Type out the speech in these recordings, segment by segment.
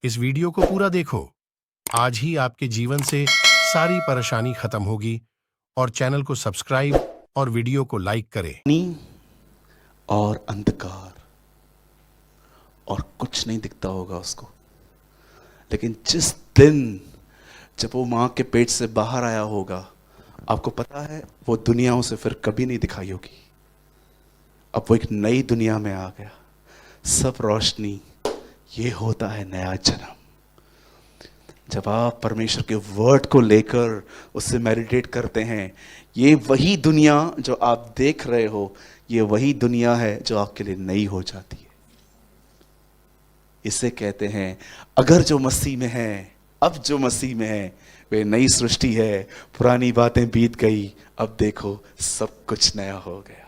इस वीडियो को पूरा देखो। आज ही आपके जीवन से सारी परेशानी खत्म होगी। और चैनल को सब्सक्राइब और वीडियो को लाइक करें। और अंधकार और कुछ नहीं दिखता होगा उसको, लेकिन जिस दिन जब वो मां के पेट से बाहर आया होगा, आपको पता है वो दुनिया उसे फिर कभी नहीं दिखाई होगी। अब वो एक नई दुनिया में आ गया, सब रोशनी। ये होता है नया जन्म। जब आप परमेश्वर के वर्ड को लेकर उससे मेडिटेट करते हैं, ये वही दुनिया जो आप देख रहे हो, ये वही दुनिया है जो आपके लिए नई हो जाती है। इसे कहते हैं, अगर जो मसीह में है, अब जो मसीह में है, वे नई सृष्टि है। पुरानी बातें बीत गई, अब देखो सब कुछ नया हो गया।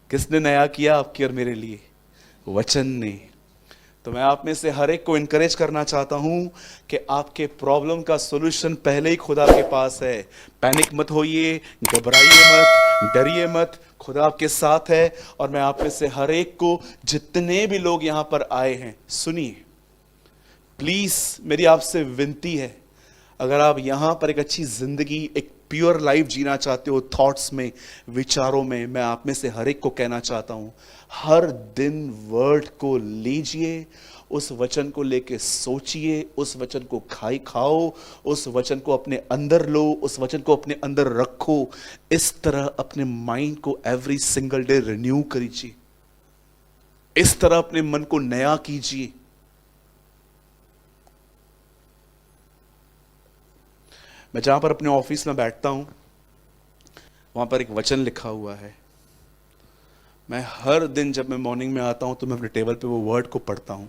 किसने नया किया आपके और मेरे लिए? वचन ने। तो मैं आप में से हर एक को इनकरेज करना चाहता हूं कि आपके प्रॉब्लम का सॉल्यूशन पहले ही खुदा के पास है। पैनिक मत होइए, घबराइए मत, डरिए मत। खुदा आपके साथ है। और मैं आप में से हर एक को, जितने भी लोग यहां पर आए हैं, सुनिए प्लीज, मेरी आपसे विनती है, अगर आप यहां पर एक अच्छी जिंदगी, एक प्योर लाइफ जीना चाहते हो, थॉट्स में, विचारों में, मैं आप में से हर एक को कहना चाहता हूं, हर दिन वर्ड को लीजिए, उस वचन को लेके सोचिए, उस वचन को खाओ, उस वचन को अपने अंदर लो, उस वचन को अपने अंदर रखो। इस तरह अपने माइंड को एवरी सिंगल डे रिन्यू कीजिए। इस तरह अपने मन को नया कीजिए। मैं जहां पर अपने ऑफिस में बैठता हूं, वहां पर एक वचन लिखा हुआ है। मैं हर दिन जब मैं मॉर्निंग में आता हूं तो मैं अपने टेबल पे वो वर्ड को पढ़ता हूं।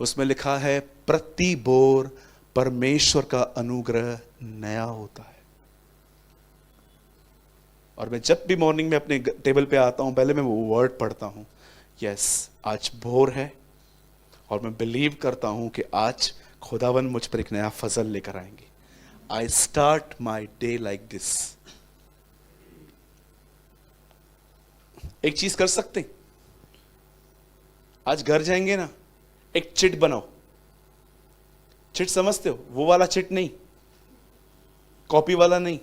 उसमें लिखा है, प्रति बोर परमेश्वर का अनुग्रह नया होता है। और मैं जब भी मॉर्निंग में अपने टेबल पे आता हूं, पहले मैं वो वर्ड पढ़ता हूं। यस, आज भोर है और मैं बिलीव करता हूं कि आज खुदावन मुझ पर एक नया फजल लेकर आएंगे। I start my day like this. एक चीज कर सकते, आज घर जाएंगे ना, एक चिट बनाओ। चिट समझते हो? वो वाला चिट नहीं, कॉपी वाला नहीं,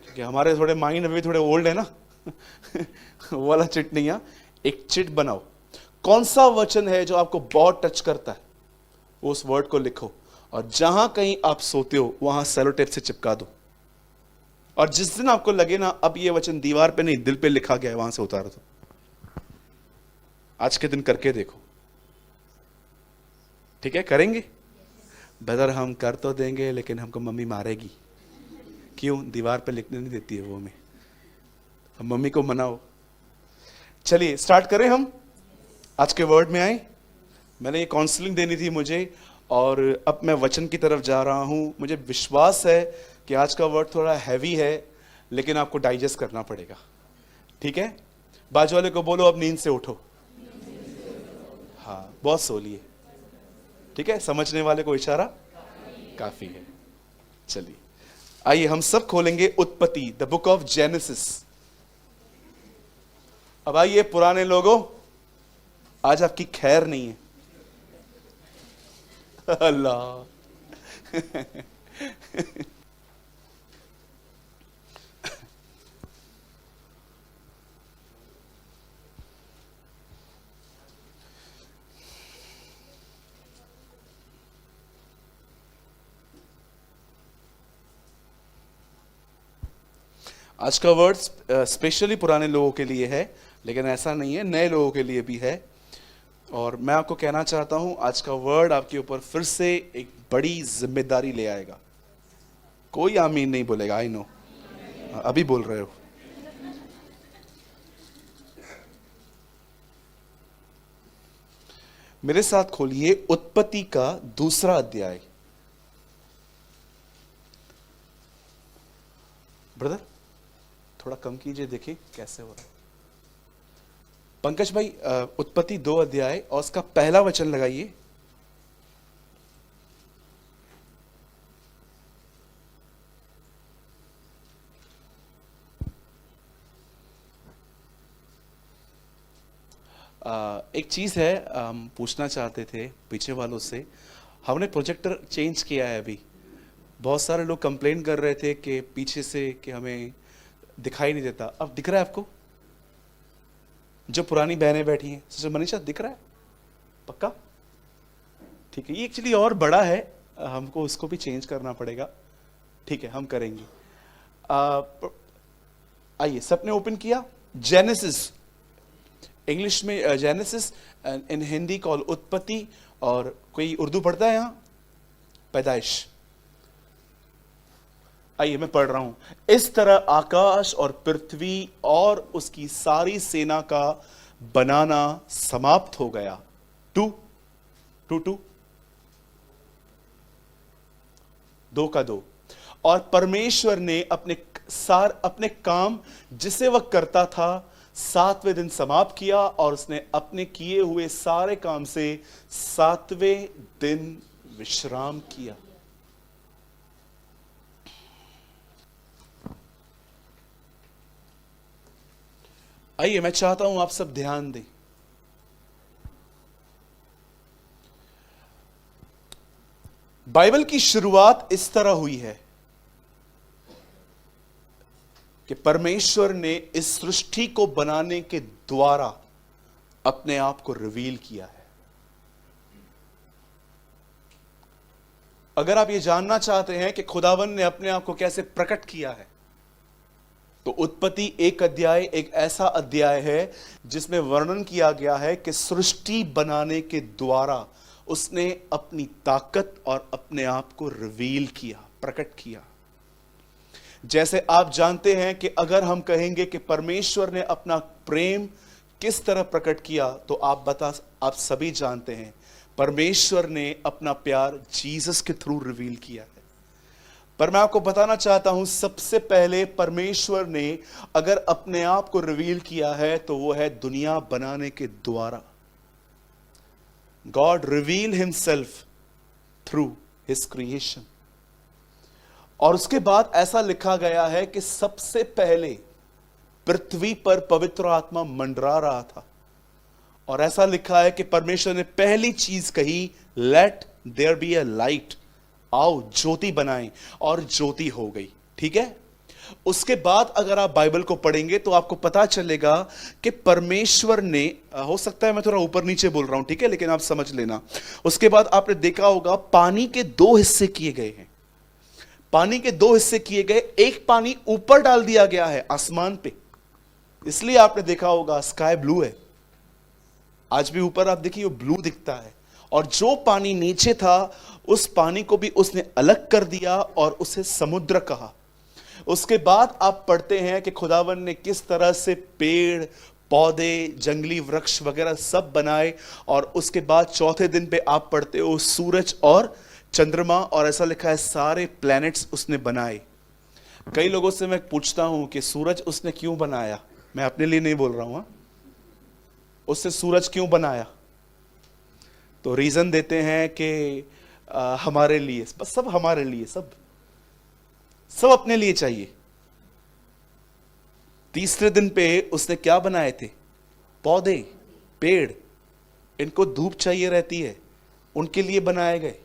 क्योंकि हमारे थोड़े माइंड अभी थोड़े ओल्ड है ना। वो वाला चिट नहीं है। एक चिट बनाओ। कौन सा वचन है जो आपको बहुत टच करता है, उस वर्ड को लिखो, और जहां कहीं आप सोते हो वहां सेलो टेप से चिपका दो। और जिस दिन आपको लगे ना अब ये वचन दीवार पे नहीं दिल पे लिखा गया है, वहां से उतार दो। आज के दिन करके देखो। ठीक है, करेंगे? ब्रदर हम कर तो देंगे, लेकिन हमको मम्मी मारेगी। क्यों? दीवार पे लिखने नहीं देती है वो हमें। हम मम्मी को मनाओ। चलिए स्टार्ट करें हम। आज के वर्ड में आए। मैंने ये काउंसलिंग देनी थी मुझे, और अब मैं वचन की तरफ जा रहा हूं। मुझे विश्वास है कि आज का वर्ड थोड़ा हैवी है, लेकिन आपको डाइजेस्ट करना पड़ेगा। ठीक है? बाजू वाले को बोलो, अब नींद से उठो। हाँ, बहुत सो लिए। ठीक है, समझने वाले को इशारा काफी है। चलिए आइए हम सब खोलेंगे उत्पत्ति, द बुक ऑफ जेनेसिस। अब आइए पुराने लोगों, आज आपकी खैर नहीं है। अल्लाह। आज का वर्ड स्पेशली पुराने लोगों के लिए है, लेकिन ऐसा नहीं है, नए लोगों के लिए भी है। और मैं आपको कहना चाहता हूं, आज का वर्ड आपके ऊपर फिर से एक बड़ी जिम्मेदारी ले आएगा। कोई आमीन नहीं बोलेगा, आई नो। अभी बोल रहे हो। मेरे साथ खोलिए उत्पत्ति का दूसरा अध्याय। ब्रदर थोड़ा कम कीजिए, देखिए कैसे हो रहा है। पंकज भाई, उत्पत्ति 2 अध्याय और उसका पहला वचन लगाइए। एक चीज़ है, हम पूछना चाहते थे पीछे वालों से। हमने प्रोजेक्टर चेंज किया है अभी। बहुत सारे लोग कंप्लेन कर रहे थे कि पीछे से कि हमें दिखाई नहीं देता। अब दिख रहा है आपको? जो पुरानी बहनें बैठी हैं, सिस्टर मनीषा, दिख रहा है पक्का? ठीक है। ये एक्चुअली और बड़ा है, हमको उसको भी चेंज करना पड़ेगा। ठीक है, हम करेंगे। आइए, सबने ओपन किया जेनेसिस। इंग्लिश में जेनेसिस, इन हिंदी कॉल उत्पत्ति, और कोई उर्दू पढ़ता है यहां? पैदाइश। आइए मैं पढ़ रहा हूं। इस तरह आकाश और पृथ्वी और उसकी सारी सेना का बनाना समाप्त हो गया। टू टू टू, दो का दो। और परमेश्वर ने अपने काम जिसे वह करता था 7वें दिन समाप्त किया, और उसने अपने किए हुए सारे काम से 7वें दिन विश्राम किया। आइए, मैं चाहता हूं आप सब ध्यान दें। बाइबल की शुरुआत इस तरह हुई है कि परमेश्वर ने इस सृष्टि को बनाने के द्वारा अपने आप को रिवील किया है। अगर आप ये जानना चाहते हैं कि खुदावन ने अपने आप को कैसे प्रकट किया है, तो उत्पत्ति 1 अध्याय एक ऐसा अध्याय है जिसमें वर्णन किया गया है कि सृष्टि बनाने के द्वारा उसने अपनी ताकत और अपने आप को रिवील किया, प्रकट किया। जैसे आप जानते हैं कि अगर हम कहेंगे कि परमेश्वर ने अपना प्रेम किस तरह प्रकट किया, तो आप सभी जानते हैं परमेश्वर ने अपना प्यार जीसस के थ्रू रिवील किया है। पर मैं आपको बताना चाहता हूं, सबसे पहले परमेश्वर ने अगर अपने आप को रिवील किया है तो वो है दुनिया बनाने के द्वारा। God reveal himself through his creation. और उसके बाद ऐसा लिखा गया है कि सबसे पहले पृथ्वी पर पवित्र आत्मा मंडरा रहा था, और ऐसा लिखा है कि परमेश्वर ने पहली चीज कही, let there be a light, आओ ज्योति बनाएं, और ज्योति हो गई। ठीक है। उसके बाद अगर आप बाइबल को पढ़ेंगे तो आपको पता चलेगा कि परमेश्वर ने, हो सकता है मैं थोड़ा ऊपर नीचे बोल रहा हूं, ठीक है, लेकिन आप समझ लेना। उसके बाद आपने देखा होगा पानी के 2 हिस्से किए गए हैं। पानी के 2 हिस्से किए गए, एक पानी ऊपर डाल दिया गया है आसमान पे, इसलिए आपने देखा होगा स्काई ब्लू है। आज भी ऊपर आप देखिए वो ब्लू दिखता है। और जो पानी नीचे था उस पानी को भी उसने अलग कर दिया और उसे समुद्र कहा। उसके बाद आप पढ़ते हैं कि खुदावन ने किस तरह से पेड़ पौधे, जंगली वृक्ष वगैरह सब बनाए, और उसके बाद चौथे दिन पे आप पढ़ते हो सूरज और चंद्रमा, और ऐसा लिखा है सारे प्लैनेट्स उसने बनाए। कई लोगों से मैं पूछता हूं कि सूरज उसने क्यों बनाया, मैं अपने लिए नहीं बोल रहा हूं, उससे सूरज क्यों बनाया, तो रीजन देते हैं कि हमारे लिए, बस सब हमारे लिए, सब अपने लिए चाहिए। तीसरे दिन पे उसने क्या बनाए थे? पौधे, पेड़, इनको धूप चाहिए रहती है, उनके लिए बनाए गए।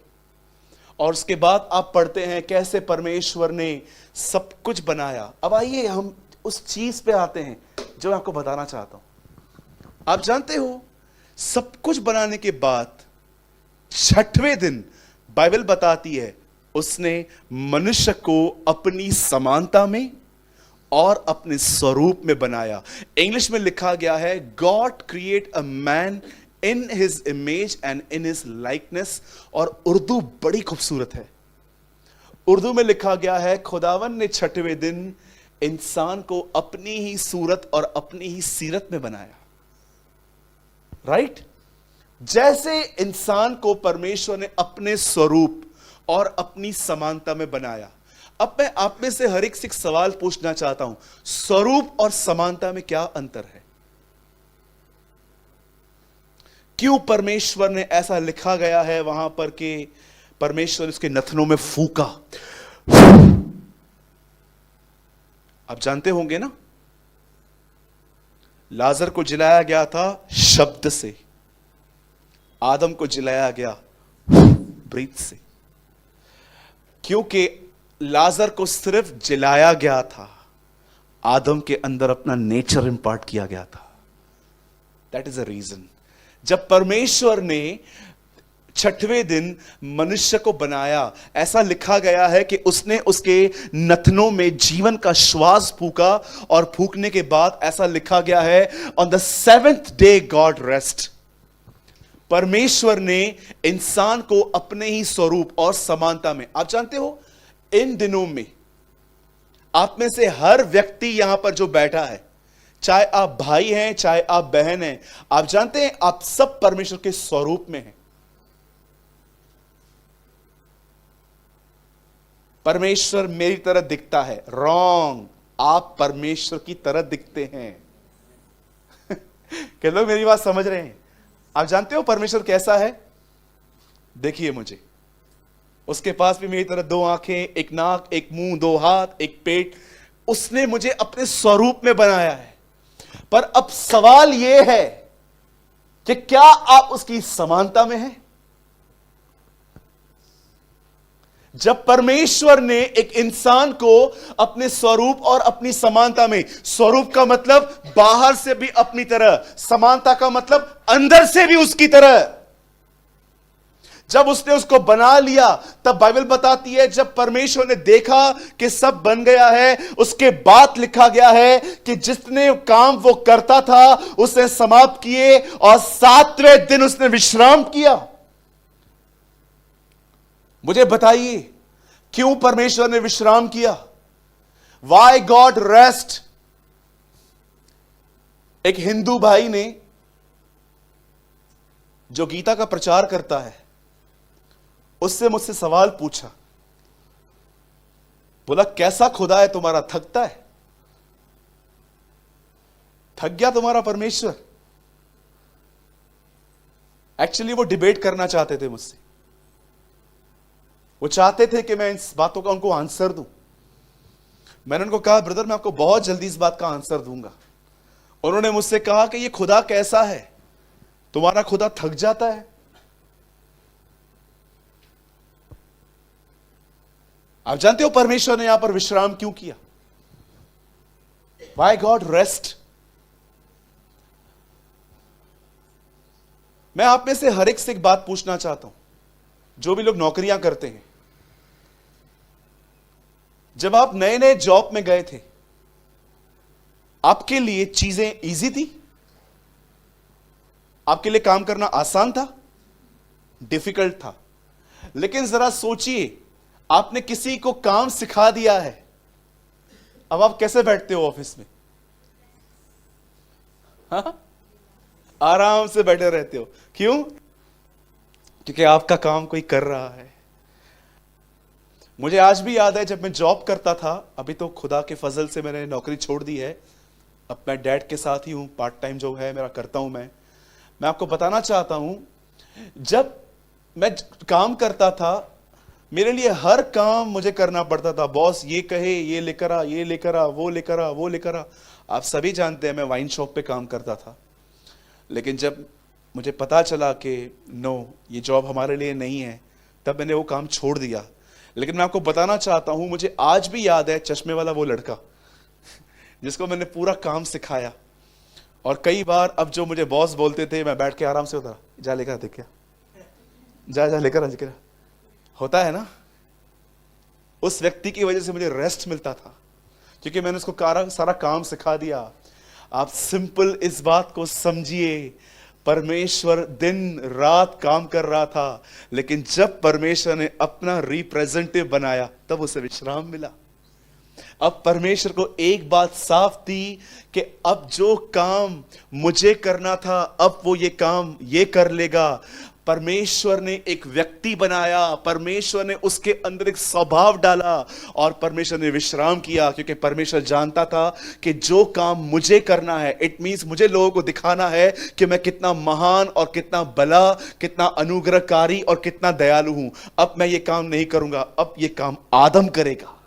और उसके बाद आप पढ़ते हैं कैसे परमेश्वर ने सब कुछ बनाया। अब आइए हम उस चीज पे आते हैं जो मैं आपको बताना चाहता हूं। आप जानते हो सब कुछ बनाने के बाद 6वें दिन बाइबल बताती है उसने मनुष्य को अपनी समानता में और अपने स्वरूप में बनाया। इंग्लिश में लिखा गया है God create a man in his image and in his likeness. और उर्दू बड़ी खूबसूरत है। उर्दू में लिखा गया है खुदावन ने 6वें दिन इंसान को अपनी ही सूरत और अपनी ही सीरत में बनाया। राइट? जैसे इंसान को परमेश्वर ने अपने स्वरूप और अपनी समानता में बनाया। अब मैं आप में से हर एक से एक सवाल पूछना चाहता हूं, स्वरूप और समानता में क्या अंतर है? क्यों परमेश्वर ने ऐसा लिखा गया है वहां पर कि परमेश्वर उसके नथनों में फूका? आप जानते होंगे ना, लाजर को जिलाया गया था शब्द से, आदम को जिलाया गया ब्रीथ से, क्योंकि लाजर को सिर्फ जिलाया गया था, आदम के अंदर अपना नेचर इंपार्ट किया गया था। That is a reason. जब परमेश्वर ने छठवें दिन मनुष्य को बनाया, ऐसा लिखा गया है कि उसने उसके नथनों में जीवन का श्वास फूका, और फूकने के बाद ऐसा लिखा गया है, on the seventh day God rest. परमेश्वर ने इंसान को अपने ही स्वरूप और समानता में, आप जानते हो इन दिनों में आप में से हर व्यक्ति यहां पर जो बैठा है, चाहे आप भाई हैं चाहे आप बहन हैं, आप जानते हैं आप सब परमेश्वर के स्वरूप में हैं। परमेश्वर मेरी तरह दिखता है, रॉन्ग, आप परमेश्वर की तरह दिखते हैं। क्या लोग मेरी बात समझ रहे हैं? आप जानते हो परमेश्वर कैसा है? देखिए मुझे, उसके पास भी मेरी तरह दो आंखें, एक नाक, एक मुंह, दो हाथ, एक पेट। उसने मुझे अपने स्वरूप में बनाया है। पर अब सवाल यह है कि क्या आप उसकी समानता में हैं? जब परमेश्वर ने एक इंसान को अपने स्वरूप और अपनी समानता में, स्वरूप का मतलब बाहर से भी अपनी तरह, समानता का मतलब अंदर से भी उसकी तरह, जब उसने उसको बना लिया, तब बाइबल बताती है जब परमेश्वर ने देखा कि सब बन गया है, उसके बाद लिखा गया है कि जितने काम वो करता था उसने समाप्त किए, और सातवें दिन उसने विश्राम किया। मुझे बताइए क्यों परमेश्वर ने विश्राम किया? Y God rest? एक हिंदू भाई ने, जो गीता का प्रचार करता है, उससे मुझसे सवाल पूछा। बोला, कैसा खुदा है तुम्हारा? थकता है? थक गया तुम्हारा परमेश्वर? एक्चुअली वो डिबेट करना चाहते थे मुझसे। वो चाहते थे कि मैं इन बातों का उनको आंसर दूं। मैंने उनको कहा, ब्रदर मैं आपको बहुत जल्दी इस बात का आंसर दूंगा। उन्होंने मुझसे कहा कि ये खुदा कैसा है? तुम्हारा खुदा थक जाता है? आप जानते हो परमेश्वर ने यहां पर विश्राम क्यों किया? Why God rest? मैं आप में से हर एक से एक बात पूछना चाहता हूं, जो भी लोग नौकरियां करते हैं। जब आप नए नए जॉब में गए थे, आपके लिए चीजें इजी थी? आपके लिए काम करना आसान था? डिफिकल्ट था? लेकिन जरा सोचिए, आपने किसी को काम सिखा दिया है, अब आप कैसे बैठते हो ऑफिस में? हाँ? आराम से बैठे रहते हो। क्यों? क्योंकि आपका काम कोई कर रहा है। मुझे आज भी याद है जब मैं जॉब करता था, अभी तो खुदा के फजल से मैंने नौकरी छोड़ दी है, अब मैं डैड के साथ ही हूं, पार्ट टाइम जो है मेरा करता हूं। मैं आपको बताना चाहता हूं, जब मैं काम करता था, मेरे लिए हर काम मुझे करना पड़ता था। बॉस ये कहे ये लेकर आ, ये लेकर आ, वो लेकर आ, वो लेकर आ। आप सभी जानते हैं मैं वाइन शॉप पे काम करता था। लेकिन जब मुझे पता चला कि नो, ये जॉब हमारे लिए नहीं है, तब मैंने वो काम छोड़ दिया। लेकिन मैं आपको बताना चाहता हूं, मुझे आज भी याद है चश्मे वाला वो लड़का जिसको मैंने पूरा काम सिखाया। और कई बार अब जो मुझे बॉस बोलते थे, मैं बैठ के आराम से होता, जा लेकर देख क्या, जा लेकर आज क्या होता है ना। उस व्यक्ति की वजह से मुझे रेस्ट मिलता था, क्योंकि मैंने उसको सारा काम सिखा दिया। आप सिंपल इस बात को समझिए, परमेश्वर दिन रात काम कर रहा था, लेकिन जब परमेश्वर ने अपना रिप्रेजेंटेटिव बनाया, तब उसे विश्राम मिला। अब परमेश्वर को एक बात साफ थी कि अब जो काम मुझे करना था, अब वो ये काम ये कर लेगा। परमेश्वर ने एक व्यक्ति बनाया, परमेश्वर ने उसके अंदर एक स्वभाव डाला, और परमेश्वर ने विश्राम किया, क्योंकि परमेश्वर जानता था कि जो काम मुझे करना है, इट मींस मुझे लोगों को दिखाना है कि मैं कितना महान और कितना भला, कितना अनुग्रहकारी और कितना दयालु हूं। अब मैं ये काम नहीं करूंगा, अब ये काम आदम करेगा।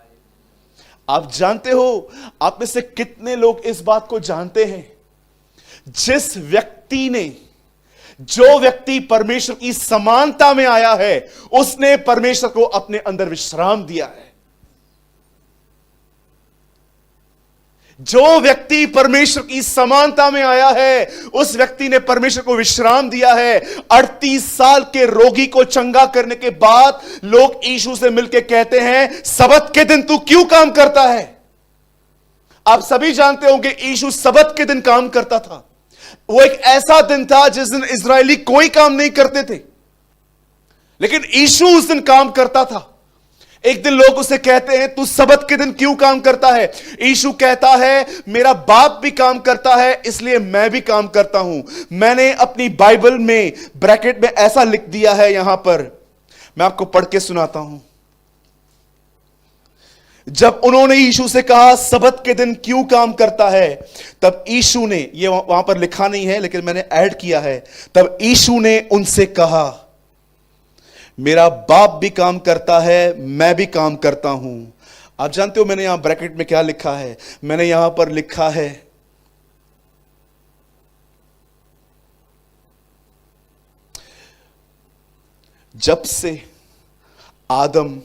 आप जानते हो, आप में से कितने लोग इस बात को जानते हैं, जिस व्यक्ति ने, जो व्यक्ति परमेश्वर की समानता में आया है, उसने परमेश्वर को अपने अंदर विश्राम दिया है। जो व्यक्ति परमेश्वर की समानता में आया है, उस व्यक्ति ने परमेश्वर को विश्राम दिया है। 38 साल के रोगी को चंगा करने के बाद लोग यीशु से मिलकर कहते हैं, सबत के दिन तू क्यों काम करता है? आप सभी जानते होंगे यीशु सबत के दिन काम करता था। वो एक ऐसा दिन था जिस दिन इजरायली कोई काम नहीं करते थे, लेकिन यीशु उस दिन काम करता था। एक दिन लोग उसे कहते हैं, तू सबत के दिन क्यों काम करता है? यीशु कहता है, मेरा बाप भी काम करता है, इसलिए मैं भी काम करता हूं। मैंने अपनी बाइबल में ब्रैकेट में ऐसा लिख दिया है, यहां पर मैं आपको पढ़ के सुनाता हूं। जब उन्होंने यीशु से कहा, सबत के दिन क्यों काम करता है, तब यीशु ने, ये वहां पर लिखा नहीं है लेकिन मैंने ऐड किया है, तब यीशु ने उनसे कहा, मेरा बाप भी काम करता है, मैं भी काम करता हूं। आप जानते हो मैंने यहां ब्रैकेट में क्या लिखा है? मैंने यहां पर लिखा है, जब से आदम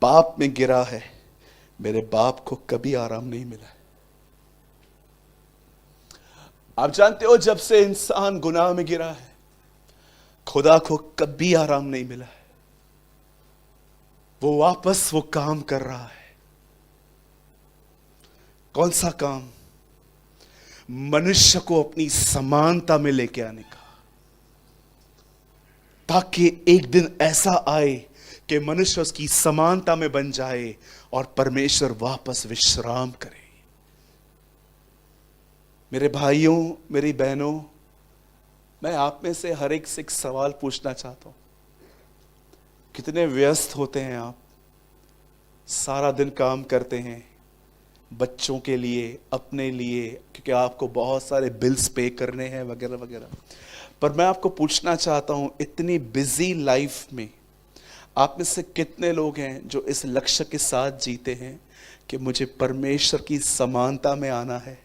पाप में गिरा है, मेरे बाप को कभी आराम नहीं मिला है। आप जानते हो जब से इंसान गुनाह में गिरा है, खुदा को कभी आराम नहीं मिला है। वो वापस वो काम कर रहा है। कौन सा काम? मनुष्य को अपनी समानता में लेके आने का, ताकि एक दिन ऐसा आए कि मनुष्य उसकी समानता में बन जाए और परमेश्वर वापस विश्राम करे। मेरे भाइयों, मेरी बहनों, मैं आप में से हर एक से एक सवाल पूछना चाहता हूं। कितने व्यस्त होते हैं आप? सारा दिन काम करते हैं बच्चों के लिए, अपने लिए, क्योंकि आपको बहुत सारे बिल्स पे करने हैं वगैरह वगैरह। पर मैं आपको पूछना चाहता हूं, इतनी बिजी लाइफ में आप में से कितने लोग हैं जो इस लक्ष्य के साथ जीते हैं कि मुझे परमेश्वर की समानता में आना है?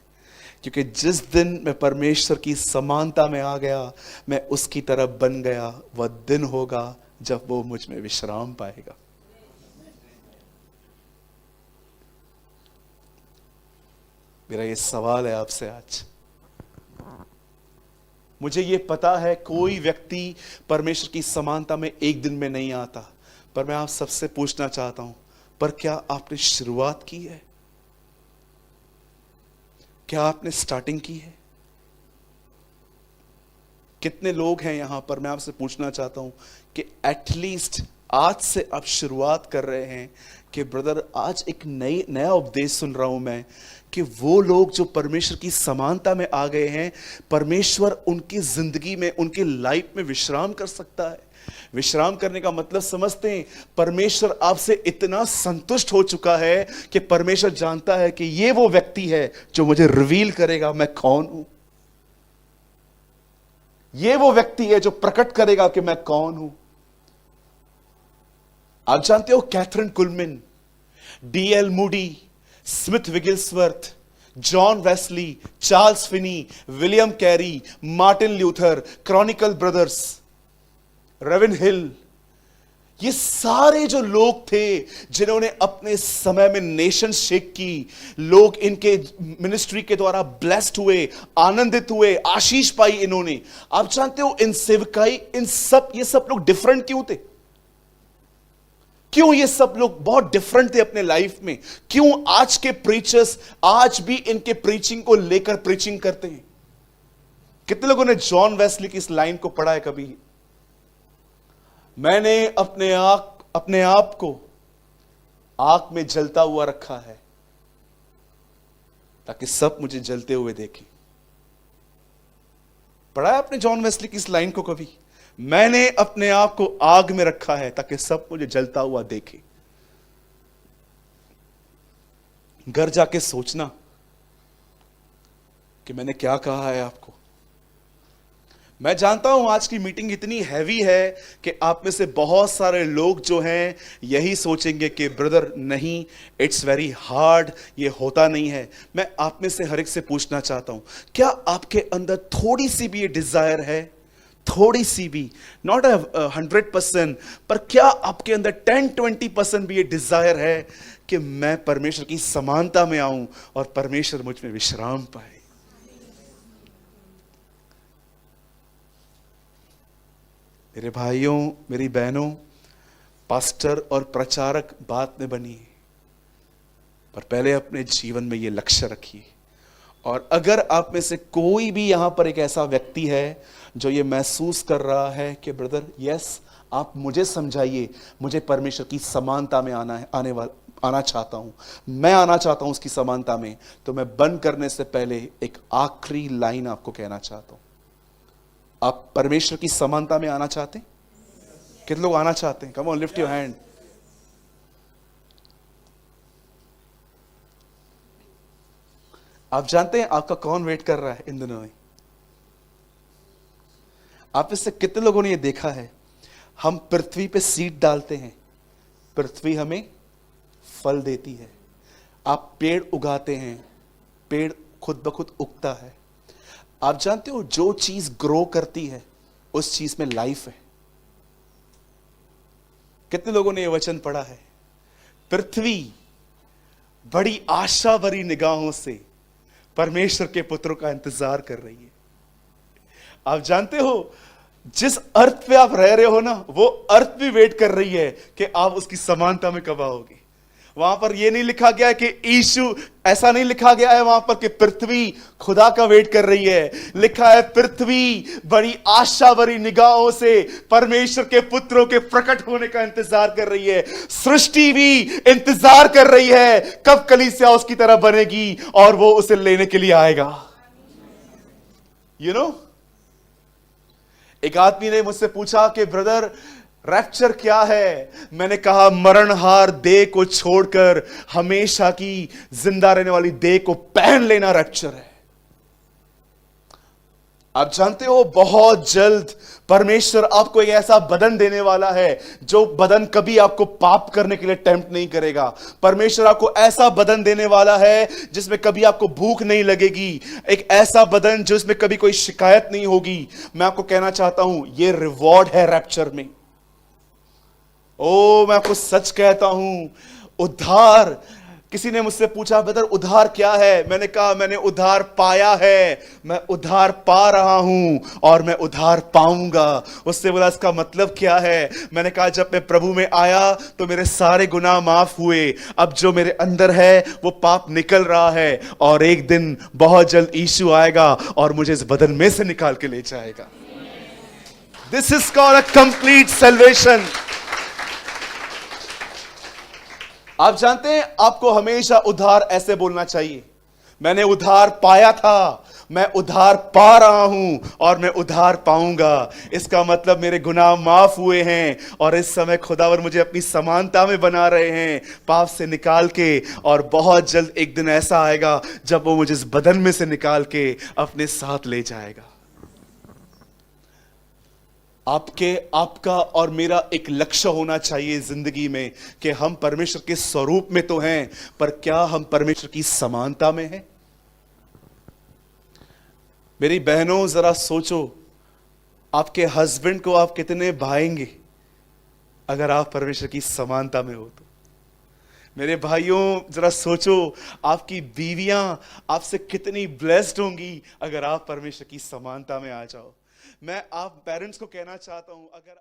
क्योंकि जिस दिन मैं परमेश्वर की समानता में आ गया, मैं उसकी तरफ बन गया, वह दिन होगा जब वो मुझ में विश्राम पाएगा। मेरा ये सवाल है आपसे आज। मुझे ये पता है कोई व्यक्ति परमेश्वर की समानता में एक दिन में नहीं आता, पर मैं आप सबसे पूछना चाहता हूं, पर क्या आपने शुरुआत की है? क्या आपने स्टार्टिंग की है? कितने लोग हैं यहां पर, मैं आपसे पूछना चाहता हूं कि एटलीस्ट आज से आप शुरुआत कर रहे हैं कि ब्रदर, आज एक नया उपदेश सुन रहा हूं मैं कि वो लोग जो परमेश्वर की समानता में आ गए हैं, परमेश्वर उनकी जिंदगी में, उनकी लाइफ में विश्राम कर सकता है। विश्राम करने का मतलब समझते हैं, परमेश्वर आपसे इतना संतुष्ट हो चुका है कि परमेश्वर जानता है कि ये वो व्यक्ति है जो मुझे रिवील करेगा मैं कौन हूं। ये वो व्यक्ति है जो प्रकट करेगा कि मैं कौन हूं। आप जानते हो Kathryn Kuhlman, D.L. Moody, Smith Wigglesworth, John Wesley, Charles Finney, William Carey, Martin Luther, Chronicle Brothers, Ravenhill, ये सारे जो लोग थे जिन्होंने अपने समय में नेशन शेक की, लोग इनके मिनिस्ट्री के द्वारा ब्लेस्ड हुए, आनंदित हुए, आशीष पाई इन्होंने। आप जानते हो इन सेवकाई, ये सब लोग डिफरेंट क्यों थे? क्यों ये सब लोग बहुत डिफरेंट थे अपने लाइफ में? क्यों आज के प्रीचर्स आज भी इनके प्रीचिंग को लेकर प्रीचिंग करते हैं? कितने लोगों ने जॉन वेस्ली की इस लाइन को पढ़ा है कभी? मैंने अपने आप को आग में जलता हुआ रखा है ताकि सब मुझे जलते हुए देखें। पढ़ा है आपने जॉन वेस्ली की इस लाइन को कभी? मैंने अपने आप को आग में रखा है ताकि सब मुझे जलता हुआ देखे। घर जाके सोचना कि मैंने क्या कहा है आपको। मैं जानता हूं आज की मीटिंग इतनी हैवी है कि आप में से बहुत सारे लोग जो हैं यही सोचेंगे कि ब्रदर नहीं, इट्स वेरी हार्ड, ये होता नहीं है। मैं आप में से हर एक से पूछना चाहता हूं, क्या आपके अंदर थोड़ी सी भी ये डिजायर है, थोड़ी सी भी, नॉट 100%, पर क्या आपके अंदर 10-20% भी ये डिजायर है कि मैं परमेश्वर की समानता में आऊं और परमेश्वर मुझ में विश्राम पाए? मेरे भाइयों, मेरी बहनों, पास्टर और प्रचारक बात में बनिए, पर पहले अपने जीवन में ये लक्ष्य रखिए। और अगर आप में से कोई भी यहां पर एक ऐसा व्यक्ति है जो ये महसूस कर रहा है कि ब्रदर यस, आप मुझे समझाइए, मुझे परमेश्वर की समानता में आना चाहता हूं, मैं आना चाहता हूं उसकी समानता में, तो मैं बंद करने से पहले एक आखिरी लाइन आपको कहना चाहता हूं। आप परमेश्वर की समानता में आना चाहते हैं? कितने लोग आना चाहते हैं? Come on, lift your hand. आप जानते हैं आपका कौन वेट कर रहा है इन दिनों में? आप इससे कितने लोगों ने ये देखा है? हम पृथ्वी पे सीड डालते हैं, पृथ्वी हमें फल देती है। आप पेड़ उगाते हैं, पेड़ खुद ब खुद उगता है। आप जानते हो जो चीज ग्रो करती है उस चीज में लाइफ है। कितने लोगों ने यह वचन पढ़ा है? पृथ्वी बड़ी आशा भरी निगाहों से परमेश्वर के पुत्रों का इंतजार कर रही है। आप जानते हो जिस अर्थ पे आप रह रहे हो ना, वो अर्थ भी वेट कर रही है कि आप उसकी समानता में कब आओगे। वहां पर यह नहीं लिखा गया है कि यीशु, ऐसा नहीं लिखा गया है वहां पर कि पृथ्वी खुदा का वेट कर रही है। लिखा है पृथ्वी बड़ी आशा भरी निगाहों से परमेश्वर के पुत्रों के प्रकट होने का इंतजार कर रही है। सृष्टि भी इंतजार कर रही है कब कलीसिया उसकी तरह बनेगी और वो उसे लेने के लिए आएगा। यू नो, एक आदमी ने मुझसे पूछा कि ब्रदर रैप्चर क्या है? मैंने कहा मरणहार देह को छोड़कर हमेशा की जिंदा रहने वाली देह को पहन लेना रैप्चर है। आप जानते हो बहुत जल्द परमेश्वर आपको एक ऐसा बदन देने वाला है जो बदन कभी आपको पाप करने के लिए टेम्प्ट नहीं करेगा। परमेश्वर आपको ऐसा बदन देने वाला है जिसमें कभी आपको भूख नहीं लगेगी, एक ऐसा बदन जिसमें कभी कोई शिकायत नहीं होगी। मैं आपको कहना चाहता हूं यह रिवॉर्ड है रैप्चर में। ओ, मैं आपको सच कहता हूं, उद्धार, किसी ने मुझसे पूछा ब्रदर उद्धार क्या है? मैंने कहा मैंने उद्धार पाया है, मैं उद्धार पा रहा हूं और मैं उद्धार पाऊंगा। उससे बोला इसका मतलब क्या है? मैंने कहा जब मैं प्रभु में आया तो मेरे सारे गुनाह माफ हुए, अब जो मेरे अंदर है वो पाप निकल रहा है और एक दिन बहुत जल्द यीशु आएगा और मुझे इस बदन में से निकाल के ले जाएगा। This is called a complete salvation. आप जानते हैं आपको हमेशा उद्धार ऐसे बोलना चाहिए, मैंने उद्धार पाया था, मैं उद्धार पा रहा हूं और मैं उद्धार पाऊंगा। इसका मतलब मेरे गुनाह माफ हुए हैं और इस समय खुदावर मुझे अपनी समानता में बना रहे हैं पाप से निकाल के, और बहुत जल्द एक दिन ऐसा आएगा जब वो मुझे इस बदन में से निकाल के अपने साथ ले जाएगा। आपका और मेरा एक लक्ष्य होना चाहिए जिंदगी में कि हम परमेश्वर के स्वरूप में तो हैं, पर क्या हम परमेश्वर की समानता में हैं? मेरी बहनों जरा सोचो, आपके हस्बैंड को आप कितने भाएंगे अगर आप परमेश्वर की समानता में हो तो? मेरे भाइयों जरा सोचो, आपकी बीवियां आपसे कितनी ब्लेस्ड होंगी अगर आप परमेश्वर की समानता में आ जाओ। मैं आप पेरेंट्स को कहना चाहता हूं, अगर